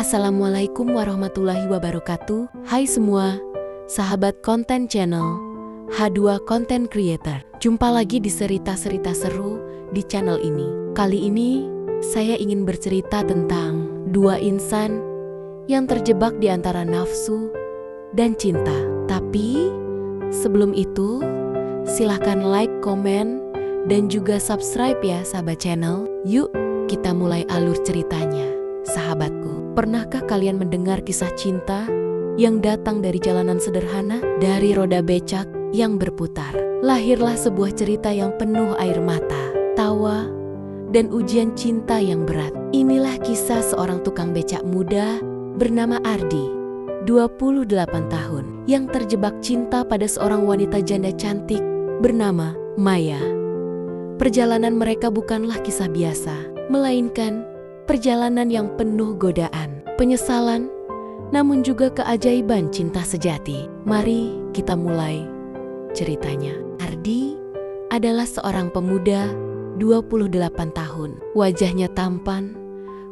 Assalamualaikum warahmatullahi wabarakatuh. Hai semua, sahabat konten channel H2 Content Creator. Jumpa lagi di cerita-cerita seru di channel ini. Kali ini saya ingin bercerita tentang dua insan yang terjebak di antara nafsu dan cinta. Tapi sebelum itu, silahkan like, komen, dan juga subscribe ya sahabat channel. Yuk kita mulai alur ceritanya. Sahabatku, pernahkah kalian mendengar kisah cinta yang datang dari jalanan sederhana, dari roda becak yang berputar? Lahirlah sebuah cerita yang penuh air mata, tawa, dan ujian cinta yang berat. Inilah kisah seorang tukang becak muda bernama Ardi, 28 tahun, yang terjebak cinta pada seorang wanita janda cantik bernama Maya. Perjalanan mereka bukanlah kisah biasa, melainkan perjalanan yang penuh godaan, penyesalan, namun juga keajaiban cinta sejati. Mari kita mulai ceritanya. Ardi adalah seorang pemuda 28 tahun. Wajahnya tampan,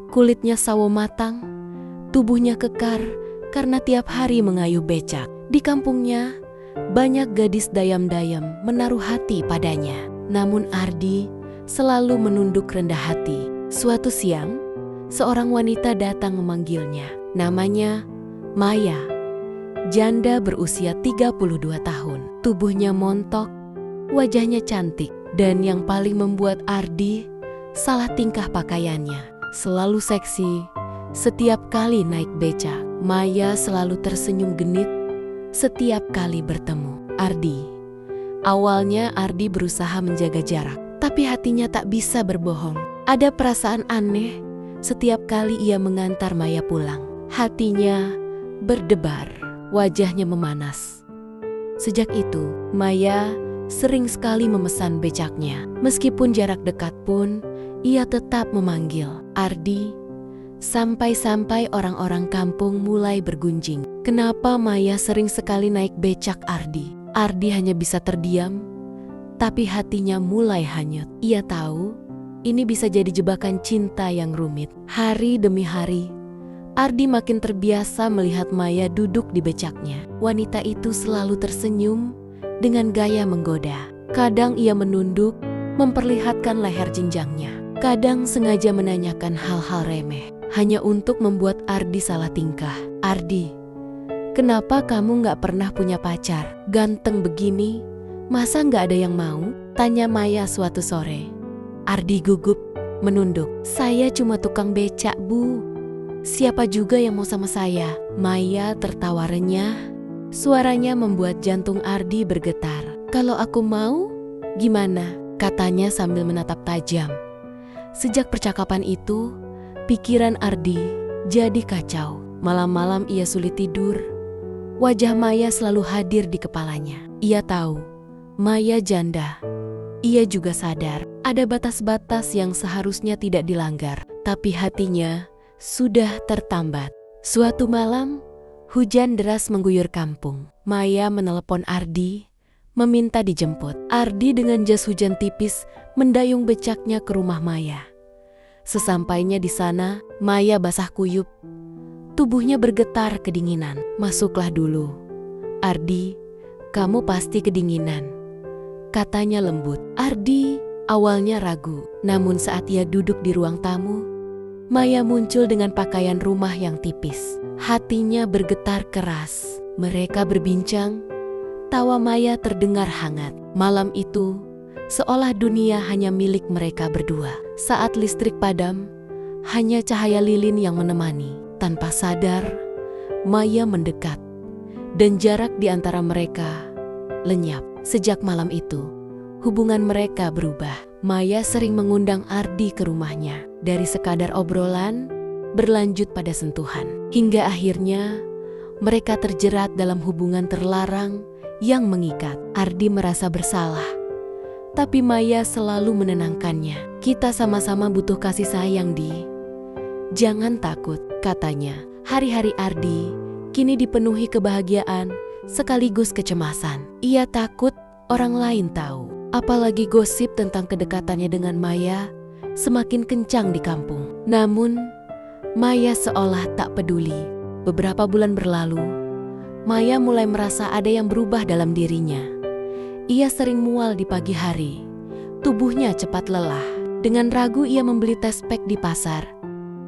kulitnya sawo matang, tubuhnya kekar karena tiap hari mengayuh becak. Di kampungnya, banyak gadis dayam-dayam menaruh hati padanya. Namun Ardi selalu menunduk rendah hati. Suatu siang, seorang wanita datang memanggilnya. Namanya Maya, janda berusia 32 tahun. Tubuhnya montok, wajahnya cantik, dan yang paling membuat Ardi salah tingkah pakaiannya. Selalu seksi, setiap kali naik becak. Maya selalu tersenyum genit setiap kali bertemu Ardi. Awalnya Ardi berusaha menjaga jarak, tapi hatinya tak bisa berbohong. Ada perasaan aneh setiap kali ia mengantar Maya pulang. Hatinya berdebar, wajahnya memanas. Sejak itu, Maya sering sekali memesan becaknya. Meskipun jarak dekat pun, ia tetap memanggil Ardi. Sampai-sampai orang-orang kampung mulai bergunjing. Kenapa Maya sering sekali naik becak Ardi? Ardi hanya bisa terdiam, tapi hatinya mulai hanyut. Ia tahu ini bisa jadi jebakan cinta yang rumit. Hari demi hari, Ardi makin terbiasa melihat Maya duduk di becaknya. Wanita itu selalu tersenyum dengan gaya menggoda. Kadang ia menunduk, memperlihatkan leher jenjangnya. Kadang sengaja menanyakan hal-hal remeh, hanya untuk membuat Ardi salah tingkah. Ardi, kenapa kamu gak pernah punya pacar? Ganteng begini, masa gak ada yang mau? Tanya Maya suatu sore. Ardi gugup, menunduk. Saya cuma tukang becak, Bu. Siapa juga yang mau sama saya? Maya tertawa renyah. Suaranya membuat jantung Ardi bergetar. Kalau aku mau, gimana? Katanya sambil menatap tajam. Sejak percakapan itu, pikiran Ardi jadi kacau. Malam-malam ia sulit tidur. Wajah Maya selalu hadir di kepalanya. Ia tahu, Maya janda. Ia juga sadar ada batas-batas yang seharusnya tidak dilanggar, tapi hatinya sudah tertambat. Suatu malam, hujan deras mengguyur kampung. Maya menelepon Ardi, meminta dijemput. Ardi dengan jas hujan tipis mendayung becaknya ke rumah Maya. Sesampainya di sana, Maya basah kuyup. Tubuhnya bergetar kedinginan. Masuklah dulu. Ardi, kamu pasti kedinginan, katanya lembut. Ardi awalnya ragu, namun saat ia duduk di ruang tamu, Maya muncul dengan pakaian rumah yang tipis. Hatinya bergetar keras. Mereka berbincang, tawa Maya terdengar hangat. Malam itu, seolah dunia hanya milik mereka berdua. Saat listrik padam, hanya cahaya lilin yang menemani. Tanpa sadar, Maya mendekat, dan jarak di antara mereka lenyap. Sejak malam itu, hubungan mereka berubah. Maya sering mengundang Ardi ke rumahnya. Dari sekadar obrolan, berlanjut pada sentuhan. Hingga akhirnya, mereka terjerat dalam hubungan terlarang yang mengikat. Ardi merasa bersalah, tapi Maya selalu menenangkannya. Kita sama-sama butuh kasih sayang, Di. Jangan takut, katanya. Hari-hari Ardi kini dipenuhi kebahagiaan sekaligus kecemasan. Ia takut orang lain tahu. Apalagi gosip tentang kedekatannya dengan Maya semakin kencang di kampung. Namun, Maya seolah tak peduli. Beberapa bulan berlalu, Maya mulai merasa ada yang berubah dalam dirinya. Ia sering mual di pagi hari. Tubuhnya cepat lelah. Dengan ragu ia membeli tes pack di pasar.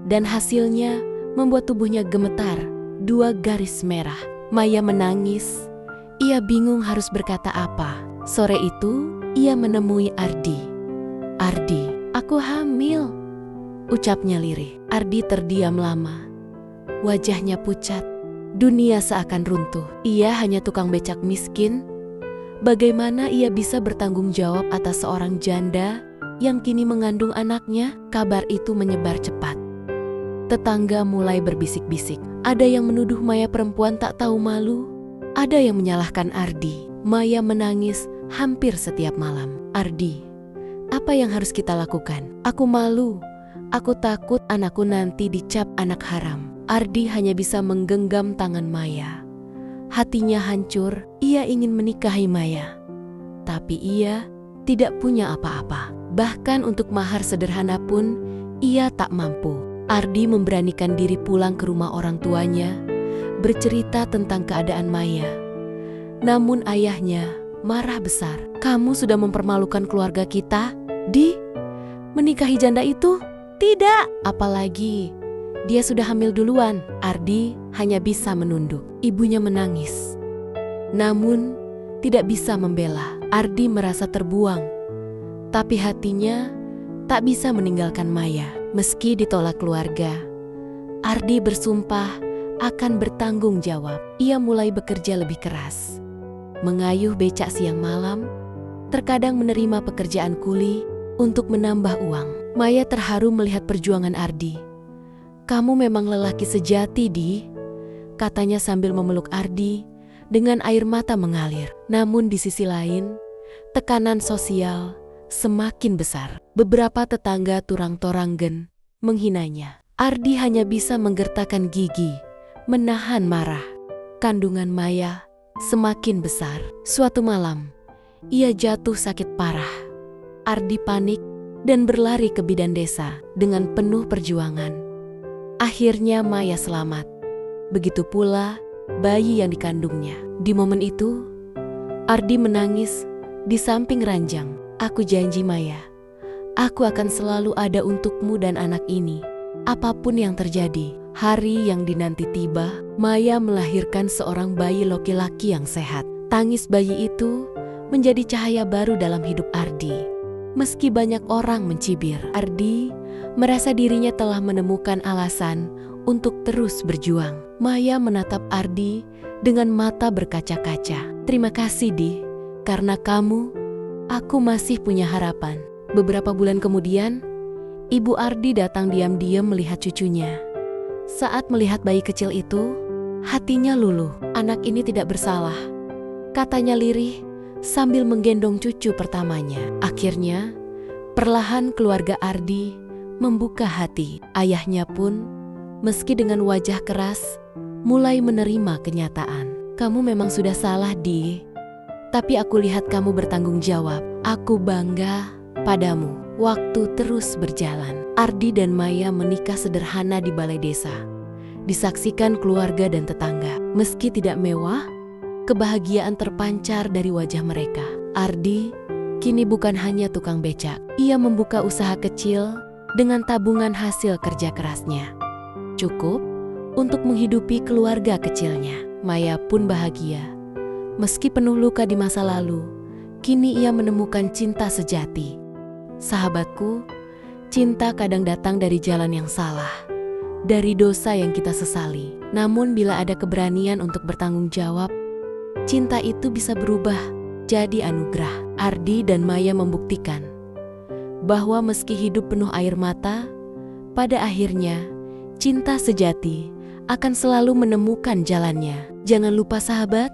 Dan hasilnya membuat tubuhnya gemetar. 2 garis merah. Maya menangis. Ia bingung harus berkata apa. Sore itu, ia menemui Ardi. "Ardi, aku hamil," ucapnya lirih. Ardi terdiam lama. Wajahnya pucat. Dunia seakan runtuh. Ia hanya tukang becak miskin. Bagaimana ia bisa bertanggung jawab atas seorang janda yang kini mengandung anaknya? Kabar itu menyebar cepat. Tetangga mulai berbisik-bisik. Ada yang menuduh Maya perempuan tak tahu malu. Ada yang menyalahkan Ardi. Maya menangis hampir setiap malam. "Ardi, apa yang harus kita lakukan? Aku malu. Aku takut anakku nanti dicap anak haram." Ardi hanya bisa menggenggam tangan Maya. Hatinya hancur, ia ingin menikahi Maya. Tapi ia tidak punya apa-apa. Bahkan untuk mahar sederhana pun, ia tak mampu. Ardi memberanikan diri pulang ke rumah orang tuanya, bercerita tentang keadaan Maya. Namun ayahnya marah besar. "Kamu sudah mempermalukan keluarga kita, Di. Menikahi janda itu? Tidak, apalagi dia sudah hamil duluan." Ardi hanya bisa menunduk. Ibunya menangis. Namun tidak bisa membela. Ardi merasa terbuang. Tapi hatinya tak bisa meninggalkan Maya. Meski ditolak keluarga, Ardi bersumpah akan bertanggung jawab. Ia mulai bekerja lebih keras. Mengayuh becak siang malam, terkadang menerima pekerjaan kuli untuk menambah uang. Maya terharu melihat perjuangan Ardi. "Kamu memang lelaki sejati, Di," katanya sambil memeluk Ardi dengan air mata mengalir. Namun di sisi lain, tekanan sosial semakin besar. Beberapa tetangga turang-toranggen menghinanya. Ardi hanya bisa menggertakkan gigi, menahan marah. Kandungan Maya semakin besar. Suatu malam, ia jatuh sakit parah. Ardi panik dan berlari ke bidan desa dengan penuh perjuangan. Akhirnya Maya selamat. Begitu pula bayi yang dikandungnya. Di momen itu, Ardi menangis di samping ranjang. "Aku janji Maya, aku akan selalu ada untukmu dan anak ini, apapun yang terjadi." Hari yang dinanti tiba, Maya melahirkan seorang bayi laki-laki yang sehat. Tangis bayi itu menjadi cahaya baru dalam hidup Ardi. Meski banyak orang mencibir, Ardi merasa dirinya telah menemukan alasan untuk terus berjuang. Maya menatap Ardi dengan mata berkaca-kaca. "Terima kasih, Di. Karena kamu, aku masih punya harapan." Beberapa bulan kemudian, ibu Ardi datang diam-diam melihat cucunya. Saat melihat bayi kecil itu, hatinya luluh. "Anak ini tidak bersalah," katanya lirih sambil menggendong cucu pertamanya. Akhirnya, perlahan keluarga Ardi membuka hati. Ayahnya pun, meski dengan wajah keras, mulai menerima kenyataan. "Kamu memang sudah salah, Di. Tapi aku lihat kamu bertanggung jawab. Aku bangga padamu." Waktu terus berjalan. Ardi dan Maya menikah sederhana di balai desa. Disaksikan keluarga dan tetangga. Meski tidak mewah, kebahagiaan terpancar dari wajah mereka. Ardi kini bukan hanya tukang becak. Ia membuka usaha kecil dengan tabungan hasil kerja kerasnya. Cukup untuk menghidupi keluarga kecilnya. Maya pun bahagia. Meski penuh luka di masa lalu, kini ia menemukan cinta sejati. Sahabatku, cinta kadang datang dari jalan yang salah, dari dosa yang kita sesali. Namun bila ada keberanian untuk bertanggung jawab, cinta itu bisa berubah jadi anugerah. Ardi dan Maya membuktikan bahwa meski hidup penuh air mata, pada akhirnya cinta sejati akan selalu menemukan jalannya. Jangan lupa sahabat,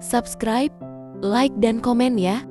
subscribe, like dan komen ya.